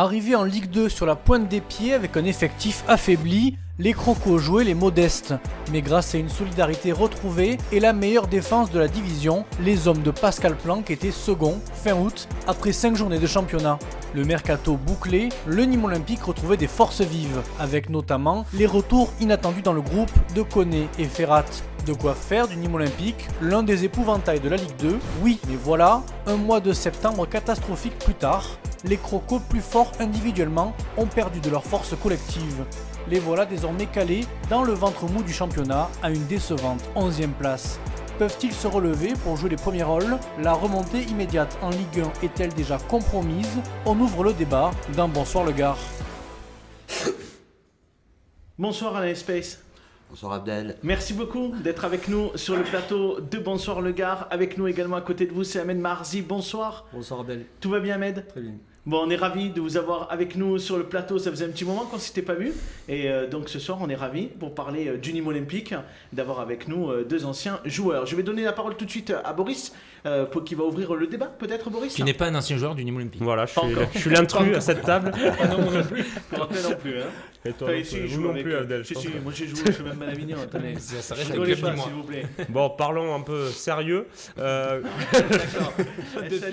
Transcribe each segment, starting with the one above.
Arrivés en Ligue 2 sur la pointe des pieds avec un effectif affaibli, les Crocos jouaient les modestes. Mais grâce à une solidarité retrouvée et la meilleure défense de la division, les hommes de Pascal Planck étaient seconds fin août après 5 journées de championnat. Le mercato bouclé, le Nîmes Olympique retrouvait des forces vives, avec notamment les retours inattendus dans le groupe de Koné et Ferrat. De quoi faire du Nîmes Olympique l'un des épouvantails de la Ligue 2. Oui, mais voilà, un mois de septembre catastrophique plus tard, les Crocos plus forts individuellement ont perdu de leur force collective. Les voilà désormais calés dans le ventre mou du championnat à une décevante 11e place. Peuvent-ils se relever pour jouer les premiers rôles? La remontée immédiate en Ligue 1 est-elle déjà compromise? On ouvre le débat dans Bonsoir le Gard. Bonsoir Alain Space. Bonsoir Abdel. Merci beaucoup d'être avec nous sur le plateau de Bonsoir le Gard. Avec nous également à côté de vous, c'est Ahmed Marzi. Bonsoir. Bonsoir Abdel. Tout va bien Ahmed? Très bien. Bon, on est ravis de vous avoir avec nous sur le plateau. Ça faisait un petit moment qu'on ne s'était pas vu. Et donc ce soir, on est ravis pour parler du Nîmes Olympique, d'avoir avec nous deux anciens joueurs. Je vais donner la parole tout de suite à Boris, qui va ouvrir le débat, peut-être Boris? Qui n'est pas un ancien joueur du Nîmes Olympique. Voilà, je suis l'intrus à cette table. Non, moi non plus. Non plus, hein. Et toi, vous non plus, Abdel. Si, moi j'ai joué chez même Malavignon. Attendez, Ça reste rigolez avec pas, Clément. s'il vous plaît. Bon, parlons un peu sérieux. D'accord.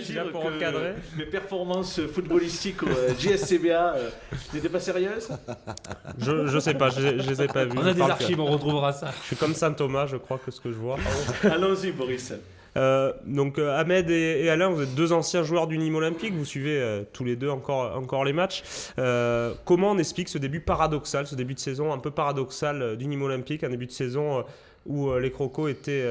suis là pour encadrer. Mes performances footballistiques au JSCBA n'étaient pas sérieuses? Je sais pas, je les ai pas vus. On a des Enfin, archives, on retrouvera ça. Je suis comme Saint Thomas, je crois que ce que je vois. Allons-y, Boris. Donc Ahmed et Alain, vous êtes deux anciens joueurs du Nîmes Olympique, vous suivez tous les deux encore les matchs. Comment on explique ce début paradoxal, ce début de saison un peu paradoxal du Nîmes Olympique, un début de saison où les Crocos étaient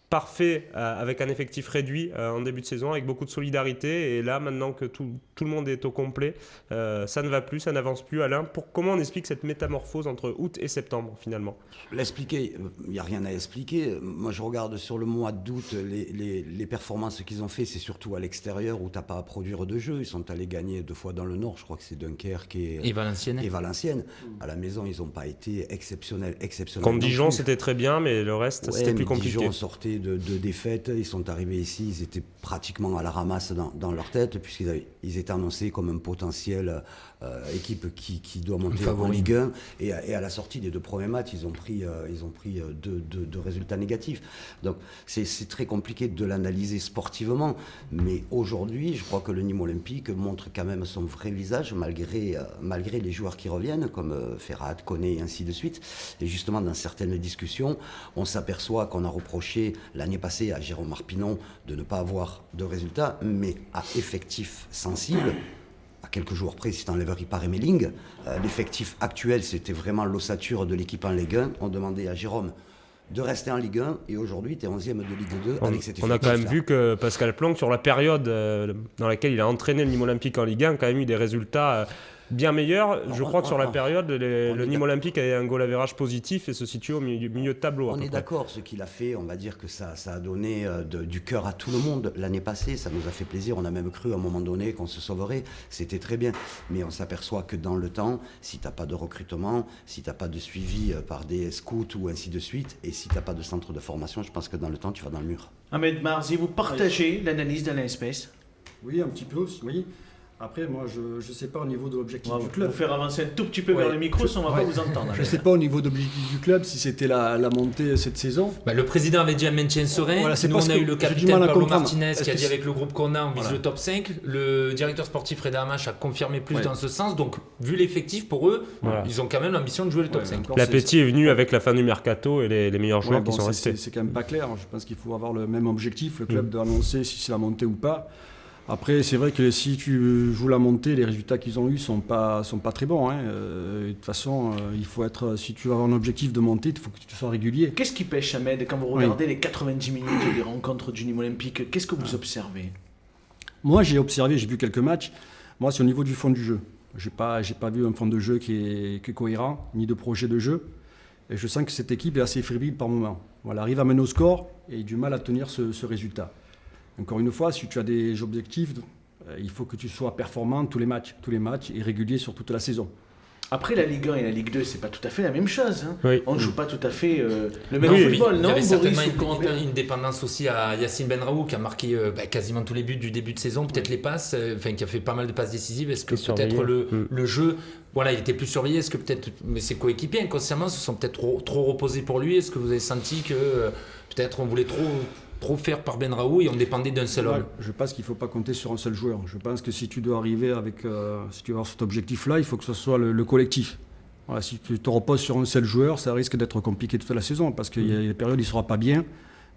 parfaits avec un effectif réduit en début de saison, avec beaucoup de solidarité, et là maintenant que tout le monde est au complet, ça ne va plus, ça n'avance plus. Alain, comment on explique cette métamorphose entre août et septembre finalement? L'expliquer, il n'y a rien à expliquer. Moi, je regarde sur le mois d'août, les performances qu'ils ont fait, c'est surtout à l'extérieur où tu n'as pas à produire de jeu. Ils sont allés gagner 2 fois dans le Nord, je crois que c'est Dunkerque et Valenciennes. À la maison, ils n'ont pas été exceptionnels. Contre Dijon, c'était très bien, mais le reste, c'était plus compliqué. Dijon sortait de défaites, ils sont arrivés ici, ils étaient pratiquement à la ramasse dans leur tête, puisqu'ils étaient annoncés comme un potentiel équipe qui doit monter en Ligue 1, et à la sortie des 2 premiers matchs, ils ont pris deux résultats négatifs. Donc c'est très compliqué de l'analyser sportivement, mais aujourd'hui, je crois que le Nîmes Olympique montre quand même son vrai visage, malgré les joueurs qui reviennent, comme Ferrat, Koné et ainsi de suite. Et justement, dans certaines discussions, on s'aperçoit qu'on a reproché l'année passée à Jérôme Arpinon de ne pas avoir de résultats, mais à effectif sensible, à quelques jours près, si tu enlèves Ripard et Melling, l'effectif actuel, c'était vraiment l'ossature de l'équipe en Ligue 1. On demandait à Jérôme de rester en Ligue 1, et aujourd'hui, tu es 11e de Ligue 2 avec cet effectif. On a quand même vu que Pascal Planck, sur la période dans laquelle il a entraîné le Nîmes Olympique en Ligue 1, a quand même eu des résultats bien meilleur. Je crois que sur la période, le Nîmes Olympique a un goal average positif et se situe au milieu de tableau. On est d'accord, ce qu'il a fait, on va dire que ça a donné du cœur à tout le monde l'année passée. Ça nous a fait plaisir. On a même cru à un moment donné qu'on se sauverait. C'était très bien. Mais on s'aperçoit que dans le temps, si tu n'as pas de recrutement, si tu n'as pas de suivi par des scouts ou ainsi de suite, et si tu n'as pas de centre de formation, je pense que dans le temps, tu vas dans le mur. Ahmed Marzi, vous partagez l'analyse d'Alain Space? Oui, un petit peu aussi, oui. Après, moi, je ne sais pas au niveau de l'objectif du club. Vous faire avancer un tout petit peu vers le micro, sinon on ne va pas vous entendre. Je ne sais pas au niveau de l'objectif du club si c'était la montée cette saison. Le président avait dit un maintien serein. Voilà, nous, on a eu le capitaine Pablo Martinez qui a dit avec le groupe qu'on a, on vise voilà. le top 5. Le directeur sportif Reda Amache a confirmé plus dans ce sens. Donc, vu l'effectif, pour eux, ils ont quand même l'ambition de jouer le top 5. L'appétit est venu avec la fin du mercato et les meilleurs joueurs qui sont restés. C'est quand même pas clair. Je pense qu'il faut avoir le même objectif. Le club doit annoncer si c'est la montée ou pas. Après, c'est vrai que si tu joues la montée, les résultats qu'ils ont eus sont pas très bons. De toute façon, si tu veux avoir un objectif de montée, il faut que tu sois régulier. Qu'est-ce qui pêche, Ahmed, quand vous regardez les 90 minutes des rencontres du Nîmes Olympique? Qu'est-ce que vous observez? Moi, j'ai vu quelques matchs. Moi, c'est au niveau du fond du jeu. J'ai pas vu un fond de jeu qui est cohérent, ni de projet de jeu. Et je sens que cette équipe est assez fébrile par moment. Elle arrive à mener au score et a du mal à tenir ce résultat. Encore une fois, si tu as des objectifs, il faut que tu sois performant tous les matchs et régulier sur toute la saison. Après, la Ligue 1 et la Ligue 2, c'est pas tout à fait la même chose. Hein. Oui. On ne joue pas tout à fait le même Oui, football, il y non, avait Boris certainement ou comment- une dépendance aussi à Yacine Benraoult qui a marqué quasiment tous les buts du début de saison, peut-être les passes, qui a fait pas mal de passes décisives. Est-ce que Qui est peut-être surveillé. le jeu, voilà, il était plus surveillé? Est-ce que peut-être ses coéquipiers inconsciemment se sont peut-être trop reposés pour lui? Est-ce que vous avez senti que peut-être on voulait trop faire par Benraoult et on dépendait d'un seul homme? Je pense qu'il ne faut pas compter sur un seul joueur. Je pense que si tu dois arriver si tu veux avoir cet objectif-là, il faut que ce soit le collectif. Voilà, si tu te reposes sur un seul joueur, ça risque d'être compliqué toute la saison parce qu'il y a des périodes où il ne sera pas bien.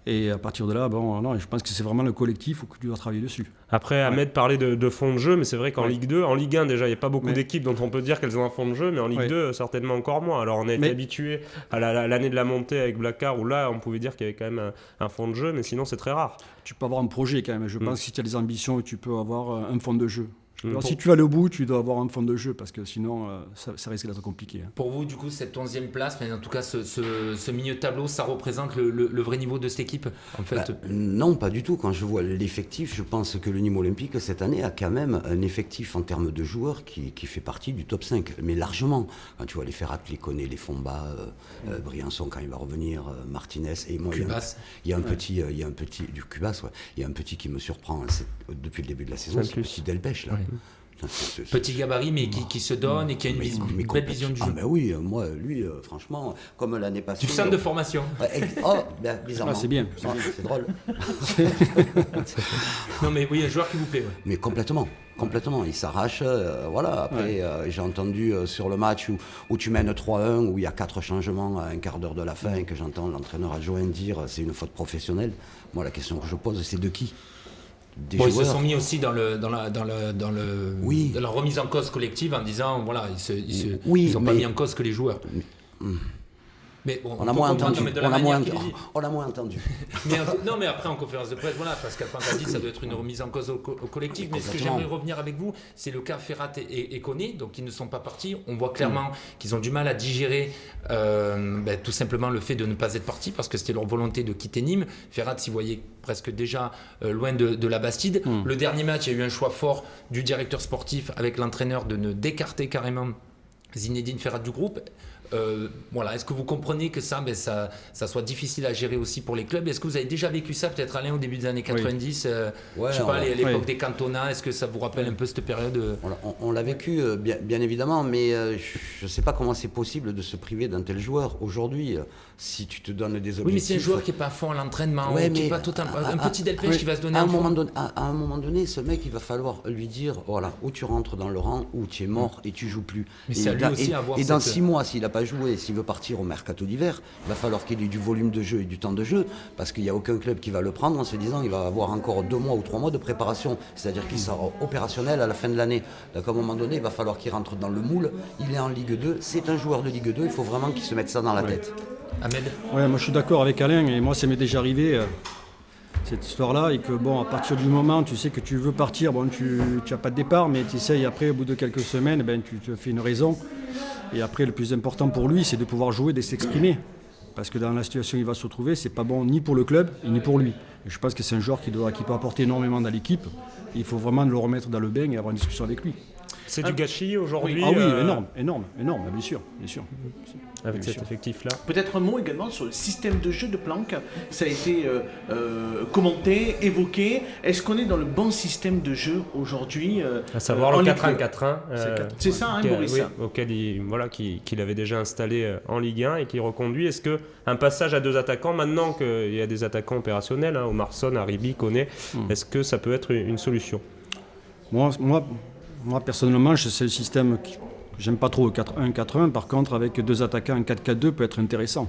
Et à partir de là, non, je pense que c'est vraiment le collectif que tu dois travailler dessus. Après, Ahmed parlait de fond de jeu, mais c'est vrai qu'en Ligue 2, en Ligue 1 déjà, il n'y a pas beaucoup Mais- d'équipes dont on peut dire qu'elles ont un fond de jeu, mais en Ligue 2, certainement encore moins. Alors on a été habitué à l'année de la montée avec Blacard, où là, on pouvait dire qu'il y avait quand même un fond de jeu, mais sinon c'est très rare. Tu peux avoir un projet quand même. Je pense que si tu as des ambitions, tu peux avoir un fond de jeu. Alors, Pour- si tu vas aller au bout, tu dois avoir un fond de jeu parce que sinon, ça risque d'être compliqué. Hein. Pour vous, du coup, cette 11e place, mais en tout cas, ce milieu de tableau, ça représente le vrai niveau de cette équipe, en fait. Non, pas du tout. Quand je vois l'effectif, je pense que le Nîmes Olympique, cette année, a quand même un effectif en termes de joueurs qui fait partie du top 5, mais largement. Quand tu vois les Ferrat, les Koné, les Fomba, Briançon quand il va revenir, Martinez, et moi, Cubas. il y a un petit du Cubas, ouais. Il y a un petit qui me surprend depuis le début de la saison, c'est le petit Delpech, là. Ouais. Putain, Petit gabarit, mais qui se donne et qui a une belle vision du jeu. Ah ben oui, moi, lui, franchement, comme l'année passée... Du centre de formation. Bizarrement. Ah, c'est bien. C'est drôle. Non, mais oui, un joueur qui vous plaît. Ouais. Mais complètement, il s'arrache. Voilà. Après, j'ai entendu sur le match où tu mènes 3-1, où il y a 4 changements à un quart d'heure de la fin, et que j'entends l'entraîneur adjoint dire c'est une faute professionnelle. Moi, la question que je pose, c'est de qui? Des Bon, ils joueurs. se sont mis aussi dans la remise en cause collective en disant voilà, ils n'ont pas mis en cause que les joueurs. Mais bon, On a moins entendu. On On a moins entendu. non, mais après en conférence de presse, voilà, Pascal Planck a dit que ça doit être une remise en cause au collectif. Mais ce que j'aimerais revenir avec vous, c'est le cas Ferrat et Koné, donc ils ne sont pas partis. On voit clairement qu'ils ont du mal à digérer tout simplement le fait de ne pas être partis parce que c'était leur volonté de quitter Nîmes. Ferrat s'y voyait presque déjà loin de la Bastide. Le dernier match, il y a eu un choix fort du directeur sportif avec l'entraîneur de ne d'écarter carrément Zinedine Ferrat du groupe. Voilà, est-ce que vous comprenez que ça soit difficile à gérer aussi pour les clubs? Est-ce que vous avez déjà vécu ça, peut-être Alain, au début des années 90 je sais pas, l'époque des cantonats, est-ce que ça vous rappelle un peu cette période On l'a vécu, bien évidemment, mais je ne sais pas comment c'est possible de se priver d'un tel joueur. Aujourd'hui, si tu te donnes des objectifs... Oui, mais c'est un joueur qui n'est pas fort à l'entraînement, qui n'est pas un petit Delpech qui va se donner à un fond. À un moment donné, ce mec, il va falloir lui dire, voilà, ou tu rentres dans le rang, ou tu es mort et tu joues plus. Mais c'est à lui aussi à avoir dans 6 mois, s'il n'a pas joué, s'il veut partir au mercato d'hiver, il va falloir qu'il ait du volume de jeu et du temps de jeu, parce qu'il n'y a aucun club qui va le prendre en se disant il va avoir encore 2 mois ou 3 mois de préparation, c'est-à-dire qu'il sera opérationnel à la fin de l'année. Donc à un moment donné, il va falloir qu'il rentre dans le moule. Il est en Ligue 2, c'est un joueur de Ligue 2, il faut vraiment qu'il se mette ça dans la tête. Ahmed? Ouais, moi je suis d'accord avec Alain, et moi ça m'est déjà arrivé cette histoire-là, et que bon, à partir du moment tu sais que tu veux partir, bon, tu n'as pas de départ, mais tu essayes après, au bout de quelques semaines, tu te fais une raison. Et après, le plus important pour lui, c'est de pouvoir jouer, de s'exprimer. Parce que dans la situation où il va se retrouver, c'est pas bon ni pour le club, ni pour lui. Et je pense que c'est un joueur qui peut apporter énormément dans l'équipe. Il faut vraiment le remettre dans le bain et avoir une discussion avec lui. C'est du gâchis aujourd'hui. Ah oui, énorme, bien sûr. Avec cet effectif-là. Peut-être un mot également sur le système de jeu de Planck. Ça a été commenté, évoqué. Est-ce qu'on est dans le bon système de jeu aujourd'hui À savoir le 4-1-4-1. C'est ça, hein, Boris? Oui, auquel qu'il avait déjà installé en Ligue 1 et qui reconduit. Est-ce qu'un passage à 2 attaquants, maintenant qu'il y a des attaquants opérationnels, Omarsson, Haribi, Koné, est-ce que ça peut être une solution? Moi, personnellement, c'est le système que j'aime pas trop, le 4-1-4-1. Par contre, avec 2 attaquants, un 4-4-2 peut être intéressant.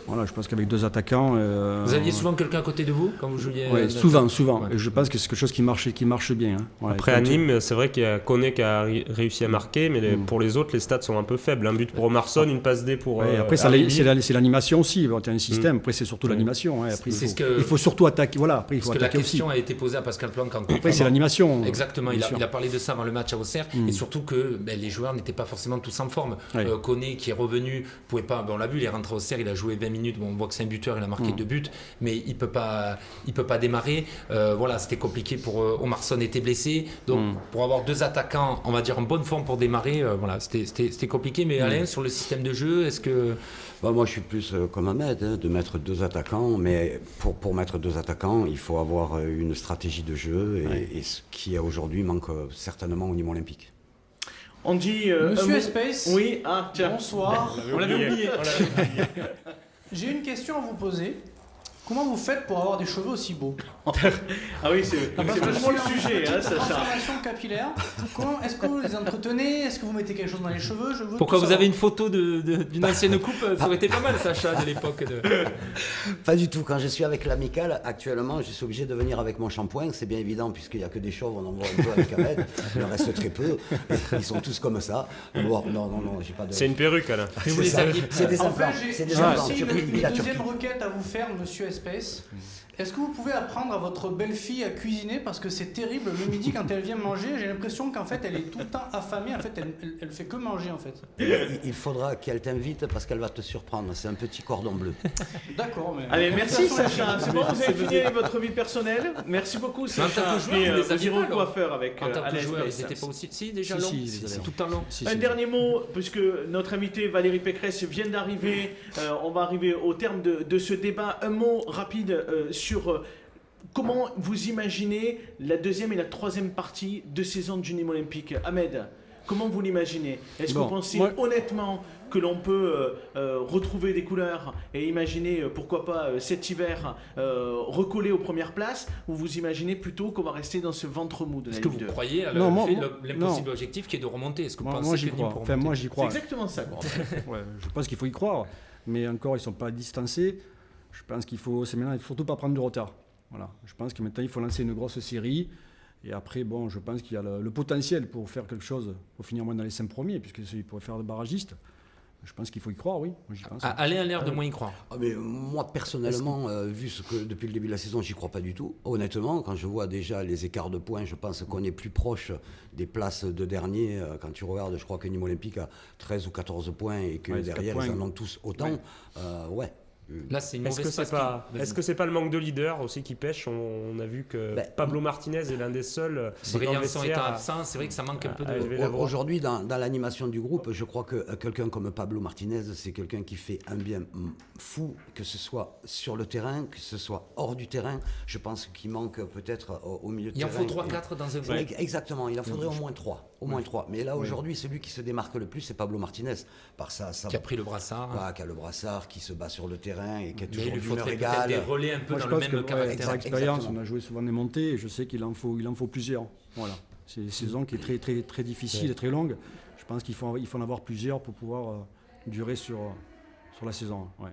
Voilà, je pense qu'avec 2 attaquants... Vous aviez souvent quelqu'un à côté de vous quand vous jouiez? Oui, souvent. Ouais. Et je pense que c'est quelque chose qui marche bien. Hein. Voilà, après, à Nîmes, c'est vrai qu'il y a Koné qui a réussi à marquer, mais pour les autres, les stats sont un peu faibles. Un but pour Omarsson, une passe D pour... après, c'est l'animation aussi. Tu as un système, après, c'est surtout l'animation. Hein. Après, il faut surtout attaquer. Voilà, après, il faut attaquer aussi. La question a été posée à Pascal Planck. Après, c'est l'animation. Exactement, il a parlé de ça avant le match à Auxerre, et surtout que les joueurs n'étaient pas forcément tous en forme. Koné, qui est revenu, pouvait pas... on l'a vu, il est rentré à Auxerre, il a joué 20 minutes. Bon, on voit que c'est un buteur, il a marqué 2 buts, mais il peut pas démarrer. Voilà, c'était compliqué pour Omarsson était blessé, donc pour avoir 2 attaquants, on va dire en bonne forme pour démarrer, voilà, c'était compliqué. Mais Alain, sur le système de jeu, est-ce que Moi, je suis plus comme Ahmed, de mettre 2 attaquants, mais pour mettre 2 attaquants, il faut avoir une stratégie de jeu, et ce qui aujourd'hui manque certainement au niveau olympique. On dit... Monsieur Espace, oui, tiens. bonsoir. On l'avait oublié. J'ai une question à vous poser. Comment vous faites pour avoir des cheveux aussi beaux? Ah oui, c'est vachement le sujet, Sacha. Transformation capillaire. Comment est-ce que vous les entretenez? Est-ce que vous mettez quelque chose dans les cheveux? pourquoi vous avez une photo d'une ancienne coupe? Ça aurait été pas mal, Sacha, de l'époque. Pas du tout. Quand je suis avec l'amicale, actuellement, je suis obligé de venir avec mon shampoing. C'est bien évident, puisqu'il n'y a que des chauves, on en voit un peu avec Ahmed. Il en reste très peu. Ils sont tous comme ça. Bon, non, j'ai pas de... C'est une perruque, Alain. C'est des implants. J'ai aussi une deuxième requête à vous faire, Monsieur Espèce. Est-ce que vous pouvez apprendre à votre belle-fille à cuisiner? Parce que c'est terrible, le midi quand elle vient manger, j'ai l'impression qu'en fait elle est tout le temps affamée, en fait elle fait que manger en fait. Il faudra qu'elle t'invite parce qu'elle va te surprendre. C'est un petit cordon bleu. D'accord, mais... Allez, merci Sacha. C'est bon, vous avez fini avec votre vie personnelle. Merci beaucoup Sacha. En tant que joueur, vous aviez le coiffeur avec en tant que Alain joueur, Espèce. ils n'étaient pas aussi... Si, déjà long, c'est tout le temps long. Un dernier mot, puisque notre invité Valérie Pécresse vient d'arriver, on va arriver au terme de ce débat. Un mot rapide sur comment vous imaginez la deuxième et la troisième partie de saison du Nîmes Olympique. Ahmed, comment vous l'imaginez? Est-ce que vous pensez honnêtement que l'on peut retrouver des couleurs et imaginer, pourquoi pas, cet hiver, recoller aux premières places, ou vous imaginez plutôt qu'on va rester dans ce ventre mou de la Est-ce que Ligue vous 2? croyez à l'impossible objectif qui est de remonter? Est-ce que vous pensez moi que j'y Nîmes crois. peut Enfin, remonter? moi j'y C'est crois. exactement ça. Je pense qu'il faut y croire, mais encore ils ne sont pas distancés. Je pense qu'il faut, c'est maintenant, il faut surtout pas prendre de retard. Voilà. Je pense que maintenant il faut lancer une grosse série, et après je pense qu'il y a le potentiel pour faire quelque chose, pour finir moins dans les 5 premiers, puisque celui pourrait faire de barragiste. Je pense qu'il faut y croire, oui. Moi, j'y pense. Alain a l'air de moins y croire. Mais moi, personnellement, vu ce que depuis le début de la saison, j'y crois pas du tout. Honnêtement, quand je vois déjà les écarts de points, je pense qu'on est plus proche des places de dernier. Quand tu regardes, je crois que Nîmes Olympique a 13 ou 14 points et que derrière, ils en ont tous autant. Là, c'est une mauvaise Est-ce que c'est pas le manque de leader aussi qui pêche? On a vu que Pablo Martinez est l'un des seuls. Briançon étant absent, c'est vrai que ça manque un peu de... Aujourd'hui, dans l'animation du groupe, je crois que quelqu'un comme Pablo Martinez, c'est quelqu'un qui fait un bien fou, que ce soit sur le terrain, que ce soit hors du terrain. Je pense qu'il manque peut-être au milieu de terrain. Il en faut 3-4 dans un groupe. Exactement, il en faudrait au moins 3. Mais là, aujourd'hui, celui qui se démarque le plus, c'est Pablo Martinez. Par ça, qui a pris le brassard. Qui a le brassard, qui se bat sur le terrain et qui a Mais toujours il lui d'humeur faudrait égale. peut-être des relais un peu dans le même caractère. Par expérience, on a joué souvent des montées, et je sais qu'il en faut plusieurs. Voilà. C'est une saison qui est très, très, très difficile et très longue. Je pense qu'il faut en avoir plusieurs pour pouvoir durer sur la saison. Ouais.